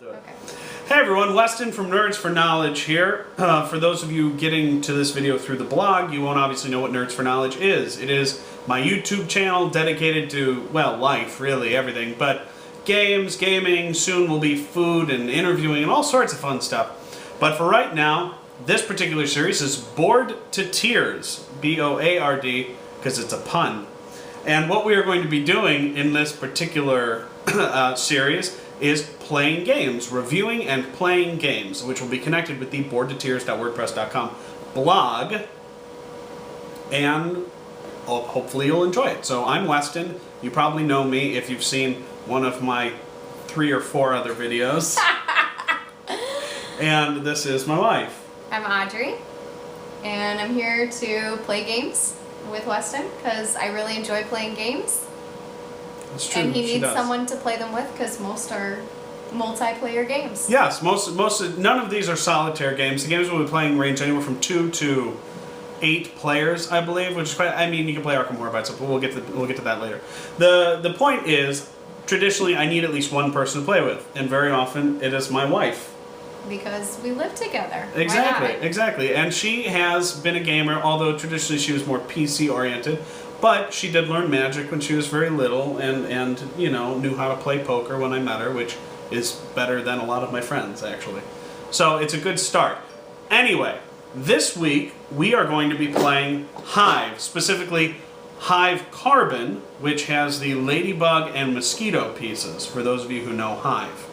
Okay. Hey everyone, Weston from Nerds for Knowledge here. For those of you getting to this video through the blog, you won't obviously know what Nerds for Knowledge is. It is my YouTube channel dedicated to, well, life, really, everything, but games, gaming, soon will be food and interviewing and all sorts of fun stuff. But for right now, this particular series is Bored to Tears, B-O-A-R-D, because it's a pun. And what we are going to be doing in this particular series is playing games, reviewing and playing games, which will be connected with the boredtotears.wordpress.com blog, and hopefully you'll enjoy it. So I'm Weston. You probably know me if you've seen one of my 3 or 4 other videos. And this is my wife. I'm Audrey, and I'm here to play games with Weston because I really enjoy playing games. That's true. And he needs someone to play them with because most are multiplayer games. Yes, none of these are solitaire games. The games we'll be playing range anywhere from 2 to 8 players, I believe, which is quite. I mean, you can play Arkham Horror by itself, but we'll get to that later. The point is, traditionally, I need at least one person to play with, and very often it is my wife. Because we live together. Exactly. And she has been a gamer, although traditionally she was more PC oriented. But she did learn Magic when she was very little, and you know, knew how to play poker when I met her, which is better than a lot of my friends, actually. So it's a good start. Anyway, this week we are going to be playing Hive, specifically Hive Carbon, which has the ladybug and mosquito pieces, for those of you who know Hive.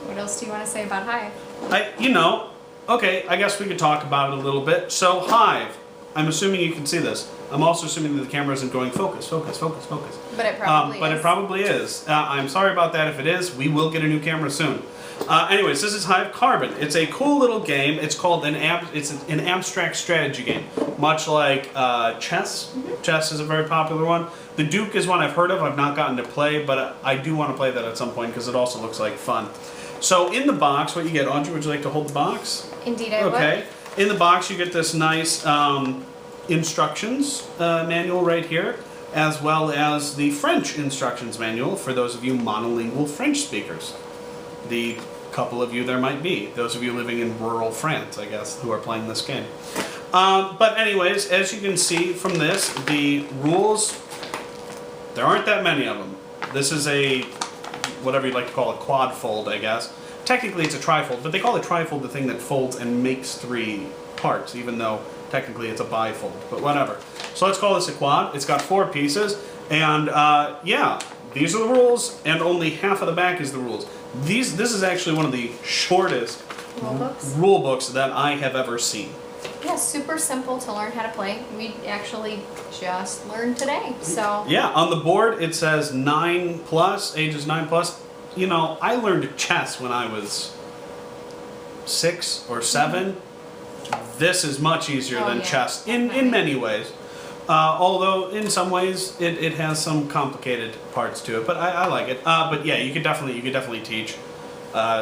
What else do you want to say about Hive? Okay, I guess we could talk about it a little bit. So Hive, I'm assuming you can see this. I'm also assuming that the camera isn't going focus. But it probably is. It probably is. I'm sorry about that if it is. We will get a new camera soon. Anyways, this is Hive Carbon. It's a cool little game. It's called an abstract strategy game, much like chess. Mm-hmm. Chess is a very popular one. The Duke is one I've heard of. I've not gotten to play, but I do want to play that at some point because it also looks like fun. So in the box, what you get, Audrey, would you like to hold the box? Indeed, I would. Okay. In the box, you get this nice instructions manual right here, as well as the French instructions manual for those of you monolingual French speakers. The couple of you there might be. Those of you living in rural France, I guess, who are playing this game. But anyways, as you can see from this, the rules, there aren't that many of them. This is a, whatever you'd like to call a quad fold, I guess. Technically it's a trifold, but they call a trifold the thing that folds and makes 3 parts, even though technically it's a bifold, but whatever. So let's call this a quad. It's got 4 pieces, and yeah, these are the rules, and only half of the back is the rules. This is actually one of the shortest rule books that I have ever seen. Yeah, super simple to learn how to play. We actually just learned today, so. Yeah, on the board it says 9+, ages 9+. You know, I learned chess when I was 6 or 7. Mm-hmm. This is much easier than chess in many ways. Although in some ways it has some complicated parts to it, but I like it. But yeah, you could definitely teach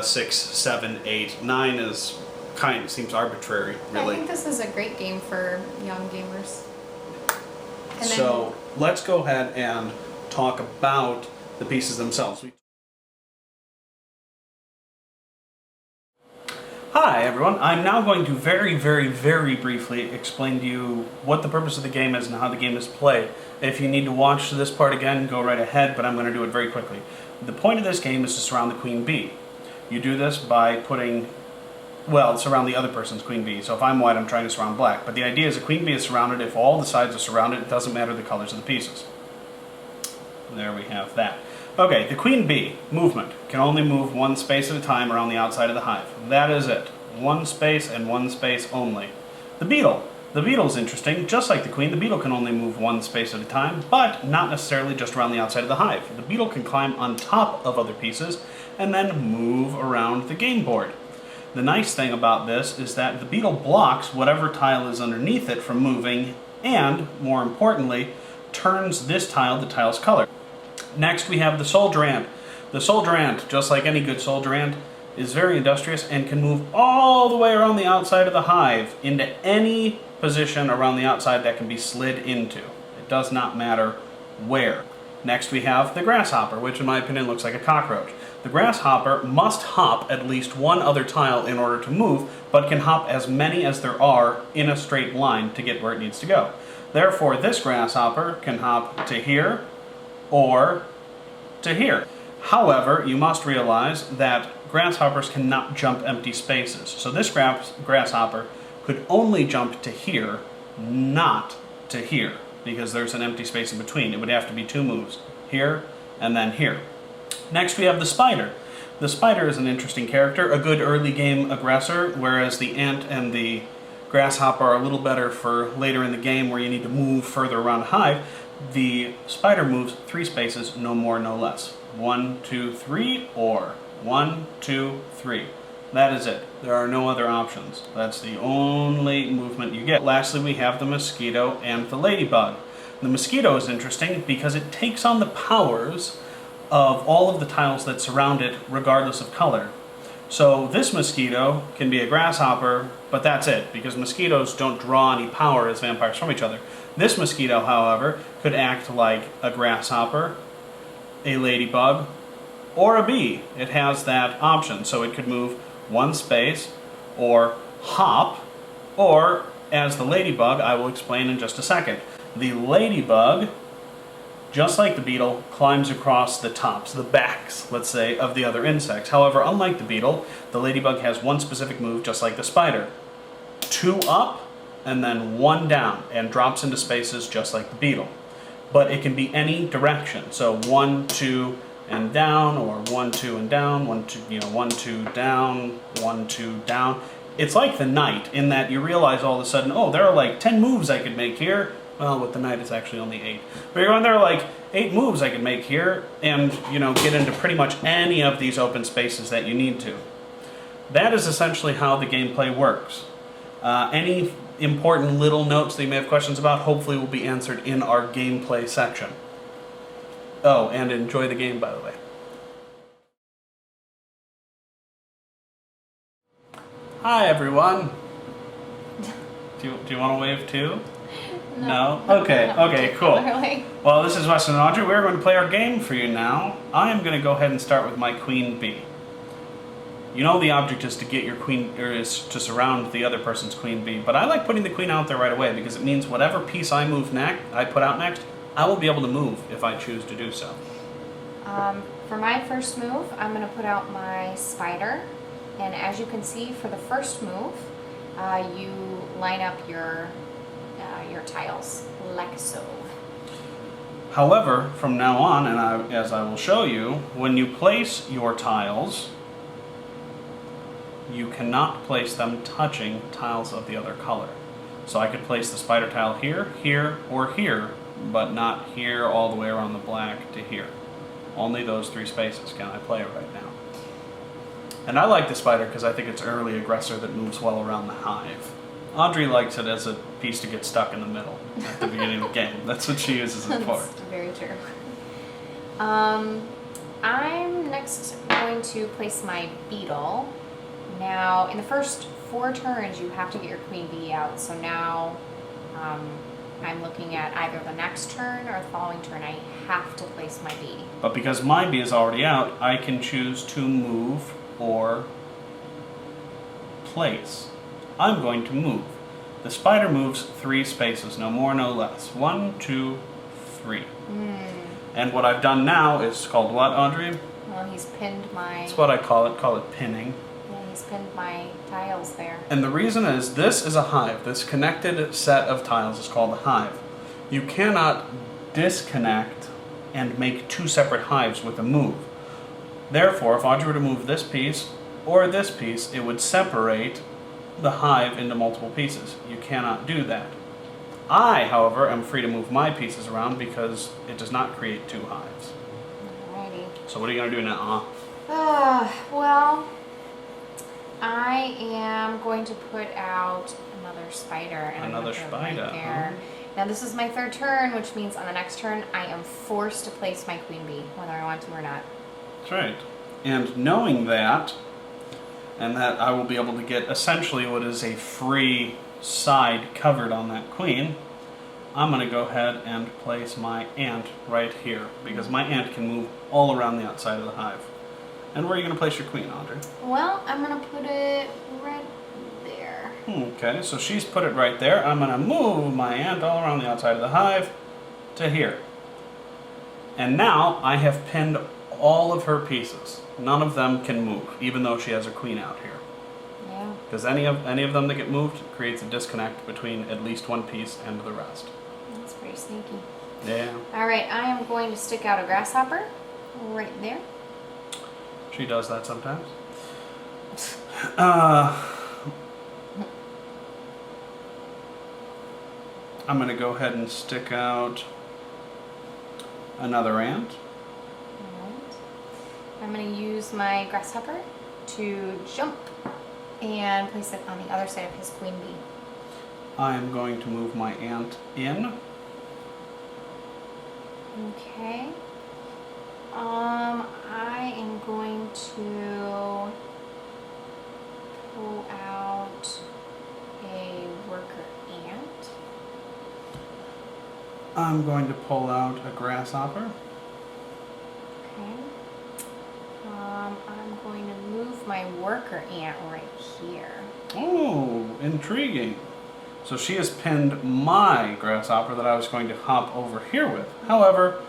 6, 7, 8, 9 seems arbitrary, really. I think this is a great game for young gamers. So let's go ahead and talk about the pieces themselves. Hi everyone, I'm now going to very briefly explain to you what the purpose of the game is and how the game is played. If you need to watch this part again, go right ahead, but I'm going to do it very quickly. The point of this game is to surround the queen bee. You do this by putting, well, surround the other person's queen bee. So if I'm white, I'm trying to surround black. But the idea is a queen bee is surrounded. If all the sides are surrounded, it doesn't matter the colors of the pieces. There we have that. Okay, the queen bee movement can only move 1 space at a time around the outside of the hive. That is it. 1 space and 1 space only. The beetle. The beetle's interesting. Just like the queen, the beetle can only move 1 space at a time, but not necessarily just around the outside of the hive. The beetle can climb on top of other pieces and then move around the game board. The nice thing about this is that the beetle blocks whatever tile is underneath it from moving and, more importantly, turns this tile the tile's color. Next we have the soldier ant. The soldier ant, just like any good soldier ant, is very industrious and can move all the way around the outside of the hive into any position around the outside that can be slid into. It does not matter where. Next we have the grasshopper, which in my opinion looks like a cockroach. The grasshopper must hop at least one other tile in order to move, but can hop as many as there are in a straight line to get where it needs to go. Therefore, this grasshopper can hop to here or to here. However, you must realize that grasshoppers cannot jump empty spaces. So this grasshopper could only jump to here, not to here, because there's an empty space in between. It would have to be 2 moves, here and then here. Next we have the spider. The spider is an interesting character, a good early game aggressor, whereas the ant and the grasshopper are a little better for later in the game where you need to move further around a hive. The spider moves 3 spaces, no more, no less. 1, 2, 3, or 1, 2, 3. That is it. There are no other options. That's the only movement you get. Lastly, we have the mosquito and the ladybug. The mosquito is interesting because it takes on the powers of all of the tiles that surround it, regardless of color. So this mosquito can be a grasshopper, but that's it, because mosquitoes don't draw any power as vampires from each other. This mosquito, however, could act like a grasshopper, a ladybug, or a bee. It has that option, so it could move 1 space, or hop, or, as the ladybug, I will explain in just a second. The ladybug, just like the beetle, climbs across the tops, the backs, let's say, of the other insects. However, unlike the beetle, the ladybug has 1 specific move, just like the spider. 2 up, and then 1 down, and drops into spaces just like the beetle. But it can be any direction, so 1, 2, and down, or 1, 2, and down, 1, 2, 1, 2, down, 1, 2, down. It's like the knight, in that you realize all of a sudden, oh, there are like 10 moves I could make here. Well, with the knight, it's actually only 8. But you're going, there are like 8 moves I could make here, and, get into pretty much any of these open spaces that you need to. That is essentially how the gameplay works. Any important little notes that you may have questions about, hopefully will be answered in our gameplay section. Oh, and enjoy the game, by the way. Hi, everyone. Do you want to wave too? No? Okay, cool. Well, this is Weston and Audrey. We're going to play our game for you now. I am going to go ahead and start with my queen bee. You know the object is to get your queen, or is to surround the other person's queen bee, but I like putting the queen out there right away because it means whatever piece I put out next, I will be able to move if I choose to do so. For my first move, I'm going to put out my spider, and as you can see, for the first move, you line up your tiles like so. However, from now on, and as I will show you, when you place your tiles, you cannot place them touching tiles of the other color. So I could place the spider tile here, here, or here, but not here all the way around the black to here. Only those 3 spaces can I play right now. And I like the spider because I think it's an early aggressor that moves well around the hive. Audrey likes it as a piece to get stuck in the middle at the beginning of the game. That's what she uses it for. That's very true. I'm next going to place my beetle. Now, in the first 4 turns, you have to get your queen bee out. So now I'm looking at either the next turn or the following turn. I have to place my bee. But because my bee is already out, I can choose to move or place. I'm going to move. The spider moves 3 spaces, no more, no less. 1, 2, 3. And what I've done now is called what, Audrey? Well, he's pinned my... That's what I call it pinning. Yeah, he's pinned my tiles there. And the reason is, this is a hive. This connected set of tiles is called a hive. You cannot disconnect and make 2 separate hives with a move. Therefore, if Audrey were to move this piece or this piece, it would separate the hive into multiple pieces. You cannot do that. I, however, am free to move my pieces around because it does not create 2 hives. Alrighty. So what are you going to do now? Well, I am going to put out another spider. And Another spider. Right there. Now this is my 3rd turn, which means on the next turn I am forced to place my queen bee, whether I want to or not. That's right. And knowing that, and that I will be able to get essentially what is a free side covered on that queen, I'm going to go ahead and place my ant right here, because my ant can move all around the outside of the hive. And where are you going to place your queen, Audrey? Well, I'm going to put it right there. Okay, so she's put it right there. I'm going to move my ant all around the outside of the hive to here. And now I have pinned all of her pieces. None of them can move, even though she has her queen out here. Yeah. Because any of them that get moved creates a disconnect between at least one piece and the rest. That's pretty sneaky. Yeah. All right, I am going to stick out a grasshopper right there. She does that sometimes. I'm going to go ahead and stick out another ant. Alright. I'm going to use my grasshopper to jump and place it on the other side of his queen bee. I am going to move my ant in. Okay. I am going to pull out a worker ant. I'm going to pull out a grasshopper. Okay. I'm going to move my worker ant right here. Oh, intriguing. So she has pinned my grasshopper that I was going to hop over here with. However,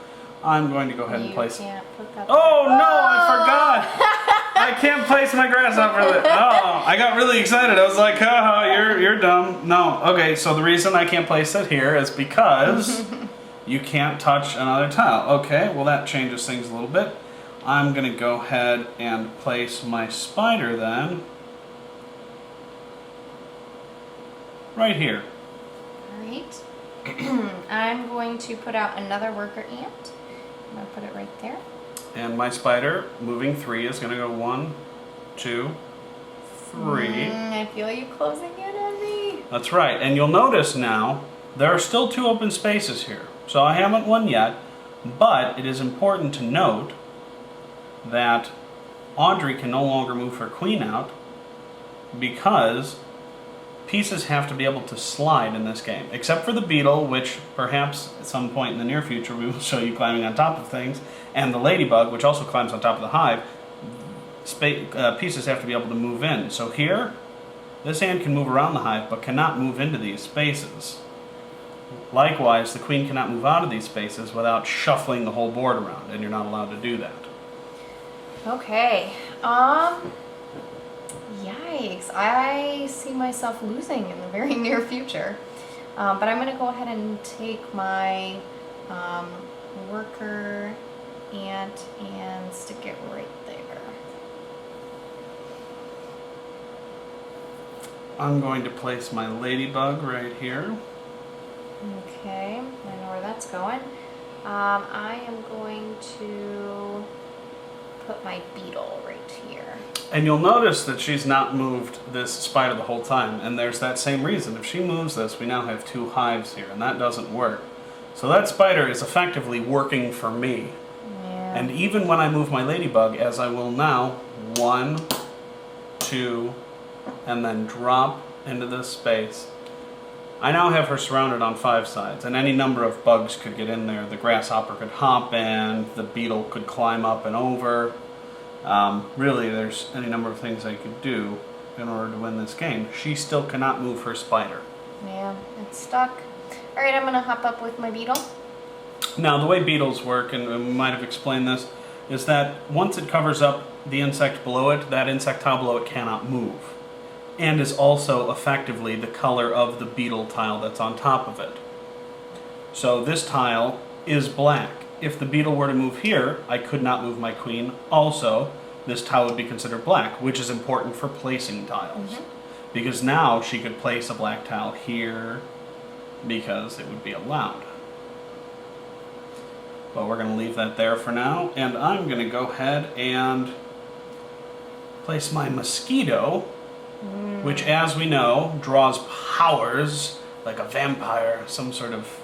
I'm going to go ahead and place... You can't put that Oh there. no, I forgot! I can't place my grasshopper there. Oh, I got really excited. I was like, oh, you're dumb. No, okay, so the reason I can't place it here is because you can't touch another tile. Okay, well that changes things a little bit. I'm going to go ahead and place my spider then right here. Alright. I'm going to put out another worker ant. I'm going to put it right there. And my spider, moving 3, is going to go 1, 2, 3. I feel you closing in on me. That's right. And you'll notice now, there are still 2 open spaces here. So I haven't won yet, but it is important to note that Audrey can no longer move her queen out because pieces have to be able to slide in this game, except for the beetle, which perhaps at some point in the near future we will show you climbing on top of things, and the ladybug, which also climbs on top of the hive. Pieces have to be able to move in. So here, this ant can move around the hive, but cannot move into these spaces. Likewise, the queen cannot move out of these spaces without shuffling the whole board around, and you're not allowed to do that. Okay. Yikes. I see myself losing in the very near future. But I'm going to go ahead and take my worker ant and stick it right there. I'm going to place my ladybug right here. Okay, I know where that's going. I am going to put my beetle right here. And you'll notice that she's not moved this spider the whole time, and there's that same reason. If she moves this, we now have 2 hives here, and that doesn't work. So that spider is effectively working for me. Yeah. And even when I move my ladybug, as I will now, 1, 2, and then drop into this space, I now have her surrounded on 5 sides, and any number of bugs could get in there. The grasshopper could hop in, the beetle could climb up and over. Really, there's any number of things I could do in order to win this game. She still cannot move her spider. Yeah, it's stuck. Alright, I'm going to hop up with my beetle. Now, the way beetles work, and we might have explained this, is that once it covers up the insect below it, that insect tile below it cannot move. And is also effectively the color of the beetle tile that's on top of it. So this tile is black. If the beetle were to move here, I could not move my queen. Also, this tile would be considered black, which is important for placing tiles. Because now she could place a black tile here because it would be allowed. But we're going to leave that there for now, and I'm going to go ahead and place my mosquito, which, as we know, draws powers like a vampire, some sort of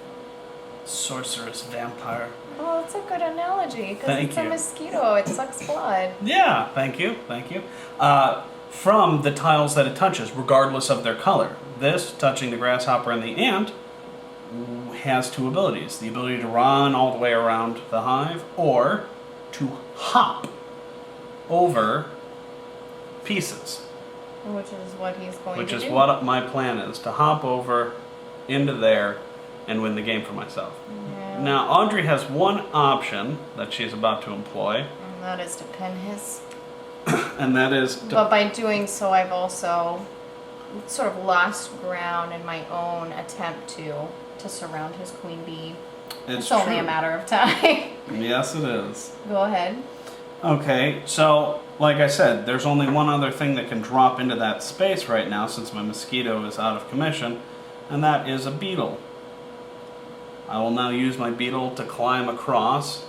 sorceress vampire. Well, that's a good analogy, because Thank it's you. a mosquito. It sucks blood. Yeah, thank you, thank you. From the tiles that it touches, regardless of their color. This, touching the grasshopper and the ant, has two abilities. The ability to run all the way around the hive, or to hop over pieces. Which is what he's going Which to is do. what my plan is, to hop over into there and win the game for myself. Yeah. Now, Audrey has one option that she is about to employ, And that is to pin his. and that is to... But by doing so, I've also sort of lost ground in my own attempt to surround his queen bee. It's only true. a matter of time. Yes, it is. Go ahead. Okay, so like I said, there's only one other thing that can drop into that space right now since my mosquito is out of commission, and that is a beetle. I will now use my beetle to climb across.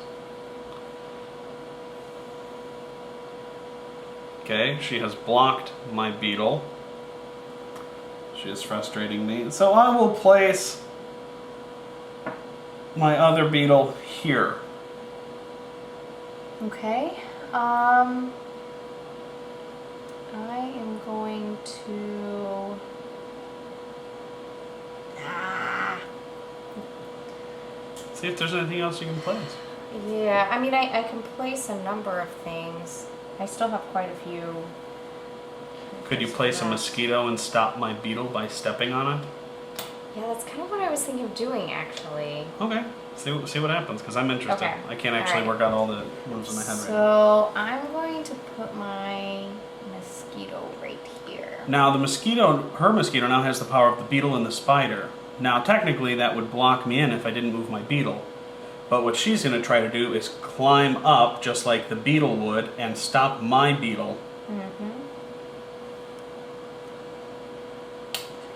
Okay, she has blocked my beetle. She is frustrating me. So I will place my other beetle here. Okay. I am going to. See if there's anything else you can place. Yeah, I mean, I can place a number of things. I still have quite a few. Could you place a mosquito and stop my beetle by stepping on it? Yeah, that's kind of what I was thinking of doing, actually. Okay. See what happens, because I'm interested. Okay. I can't actually Alright. work out all the moves in my head right now. So I'm going to put my mosquito right here. Now the mosquito, her mosquito now has the power of the beetle and the spider. Now technically that would block me in if I didn't move my beetle. But what she's going to try to do is climb up just like the beetle would and stop my beetle. Mm-hmm.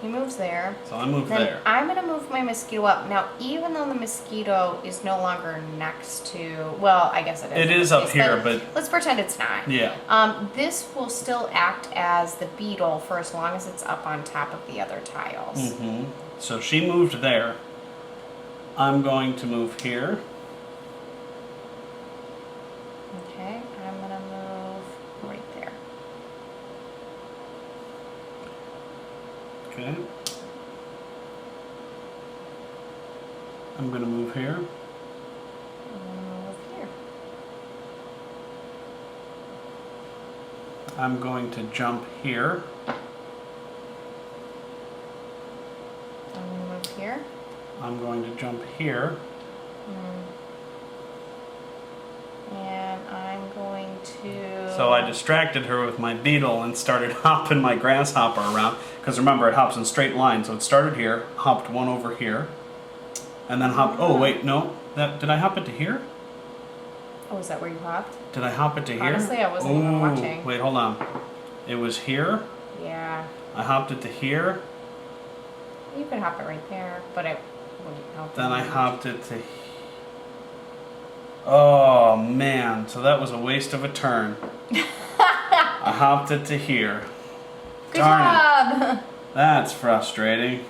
He moves there. So I move Then there. I'm going to move my mosquito up. Now, even though the mosquito is no longer next to, well, I guess it is. It in is this up case, here, but let's pretend it's not. yeah. This will still act as the beetle for as long as it's up on top of the other tiles. Mm-hmm. So she moved there. I'm going to move here. Okay, I'm going to move right there. Okay. I'm going to move here. I'm going to move here. I'm going to jump here. I'm going to move here. I'm going to jump here. And I'm going to... So I distracted her with my beetle and started hopping my grasshopper around. Because remember, it hops in straight lines. So it started here, hopped one over here, and then hopped... Oh, wait, no. Did I hop it to here? Oh, is that where you hopped? Did I hop it to here? Honestly, I wasn't even watching. Wait, hold on. It was here. Yeah. I hopped it to here. You could hop it right there, but it wouldn't help. Then I hopped it to... Oh, man. So that was a waste of a turn. I hopped it to here. Good Darn job! it. That's frustrating.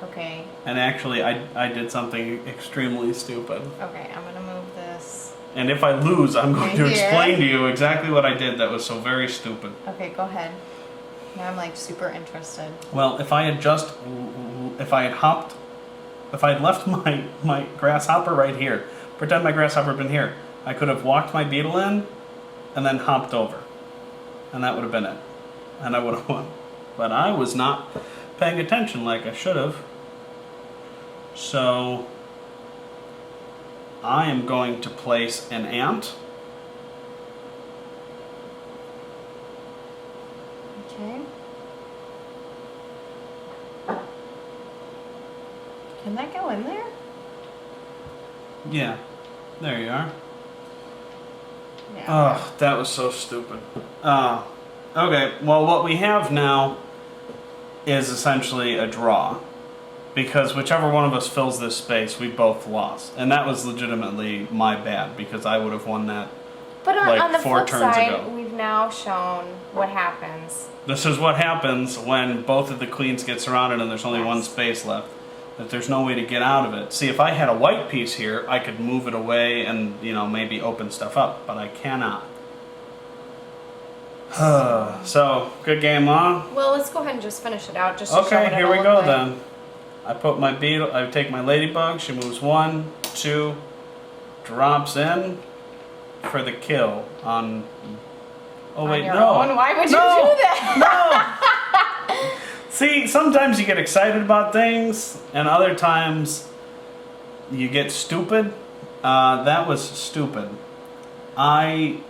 Okay. And actually, I did something extremely stupid. Okay, I'm gonna move this. And if I lose, I'm going to Right here. explain to you exactly what I did that was so very stupid. Okay, go ahead. Now I'm like super interested. Well, if I had left my grasshopper right here, pretend my grasshopper had been here, I could have walked my beetle in and then hopped over. And that would have been it. And I would have won. But I was not paying attention like I should have. So I am going to place an ant. Okay. Can that go in there? Yeah, there you are. Yeah. Oh, that was so stupid. Okay, well, what we have now is essentially a draw. Because whichever one of us fills this space, we both lost. And that was legitimately my bad, because I would have won that. But like on the 4 flip turns side, ago. we've now shown what happens. This is what happens when both of the queens get surrounded and there's only one Yes. space left. That there's no way to get out of it. See, if I had a white piece here, I could move it away and, maybe open stuff up, but I cannot. So, good game, huh? Well, let's go ahead and just finish it out. Just to show Okay, what here it'll we look go like. then. I put my beetle, I take my ladybug, she moves 1, 2, drops in for the kill on... Oh wait, On your no. own? Why would you No! do that? No! See, sometimes you get excited about things, and other times you get stupid. That was stupid. I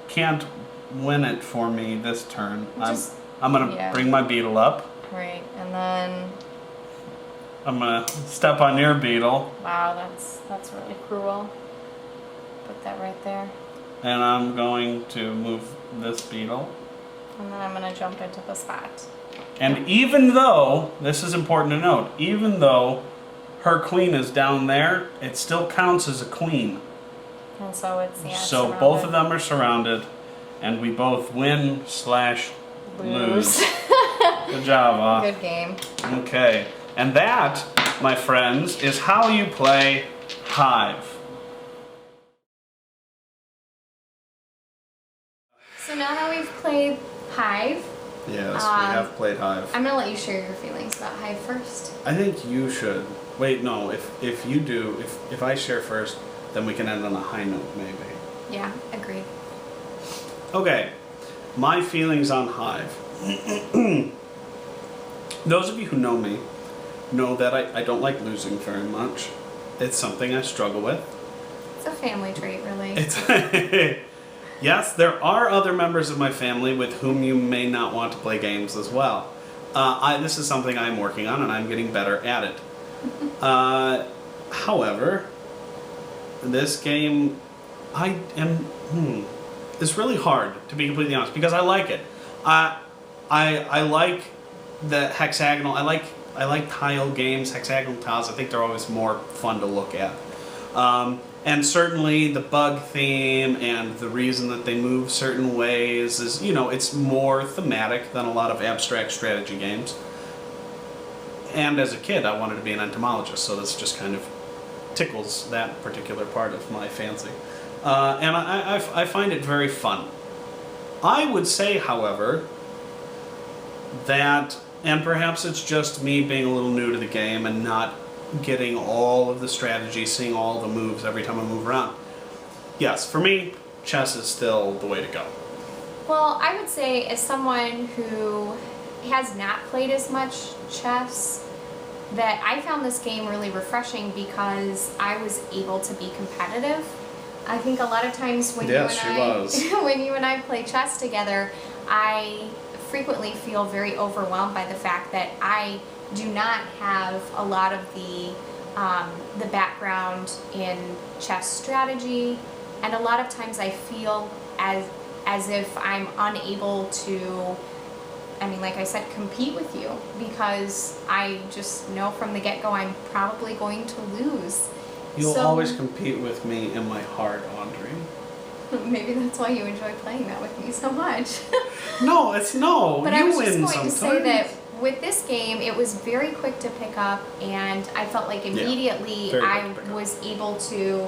can't win it for me this turn. Just- I'm gonna yeah. bring my beetle up. Right, and then I'm gonna step on your beetle, wow, that's really cruel. Put that right there, and I'm going to move this beetle. and then I'm gonna jump into the spot. And even though, this is important to note, even though her queen is down there, it still counts as a queen. And so it's So surrounded. both of them are surrounded, and we both win / lose. Good job, Good game. Okay, and that, my friends, is how you play Hive. So now that we've played Hive, Yes, we have played Hive. I'm gonna let you share your feelings about Hive first. I think you should. Wait, no, if you do, if I share first, then we can end on a high note, maybe. Yeah, agreed. Okay, my feelings on Hive. Those of you who know me know that I don't like losing very much. It's something I struggle with. It's a family trait, really. It's yes, there are other members of my family with whom you may not want to play games as well. This is something I'm working on, and I'm getting better at it. However, this game, it's really hard, to be completely honest, because I like it. I like the hexagonal. I like tile games, hexagonal tiles. I think they're always more fun to look at. And certainly the bug theme and the reason that they move certain ways is, it's more thematic than a lot of abstract strategy games. And as a kid, I wanted to be an entomologist, so this just kind of tickles that particular part of my fancy. And I find it very fun. I would say, however, that, and perhaps it's just me being a little new to the game and not getting all of the strategy, seeing all the moves every time I move around. Yes, for me, chess is still the way to go. Well, I would say as someone who has not played as much chess, that I found this game really refreshing because I was able to be competitive. I think a lot of times when when you and I play chess together, I frequently feel very overwhelmed by the fact that I do not have a lot of the background in chess strategy, and a lot of times I feel as if I'm unable to, like I said, compete with you, because I just know from the get-go I'm probably going to lose. You'll always compete with me in my heart, Audrey. Maybe that's why you enjoy playing that with me so much. No, But you I was win just going sometimes. to say that with this game, it was very quick to pick up, and I felt like immediately very quick I to pick up. was able to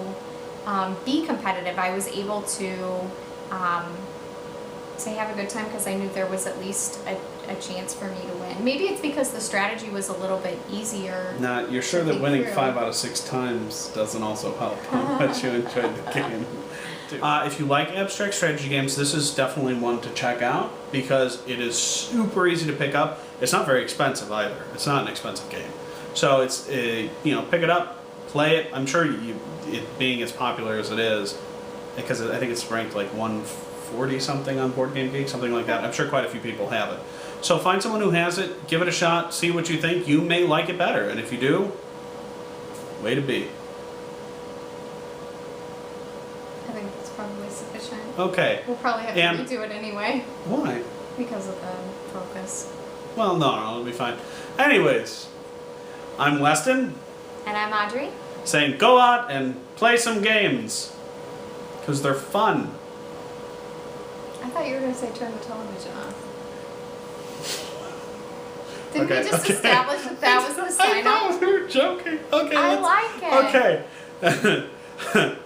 be competitive. I was able to have a good time because I knew there was at least a chance for me to win. Maybe it's because the strategy was a little bit easier. Now, you're sure to that think winning through. 5 out of 6 times doesn't also help how much you enjoyed the game. If you like abstract strategy games, this is definitely one to check out because it is super easy to pick up. It's not very expensive either. It's not an expensive game. So it's, pick it up, play it. I'm sure it being as popular as it is, because I think it's ranked like 140 something on Board Game Geek, something like that. I'm sure quite a few people have it. So find someone who has it, give it a shot, see what you think. You may like it better, and if you do, way to be. I think that's probably sufficient. Okay. We'll probably have And- to redo it anyway Why? because of the focus. Well, no, it'll be fine. Anyways, I'm Weston, And I'm Audrey. saying go out and play some games, because they're fun. I thought you were going to say turn the television off. Didn't we just establish that was the sign I thought up? we were joking. Okay. I like it. Okay.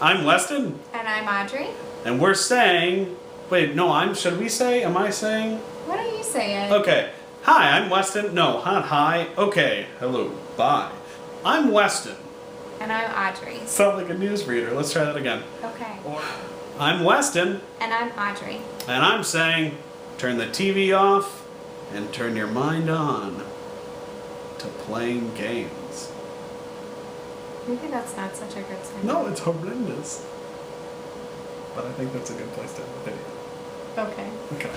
I'm Weston, And I'm Audrey. and we're saying Wait, no, should we say? Am I saying? Why don't you say it? Okay. Hi, I'm Weston. No, not hi. Okay. Hello. Bye. I'm Weston. And I'm Audrey. Sound like a newsreader. Let's try that again. Okay. Or, I'm Weston. And I'm Audrey. And I'm saying, turn the TV off and turn your mind on to playing games. Maybe that's not such a good sign. No, it's horrendous. But I think that's a good place to end the video. Okay. Okay.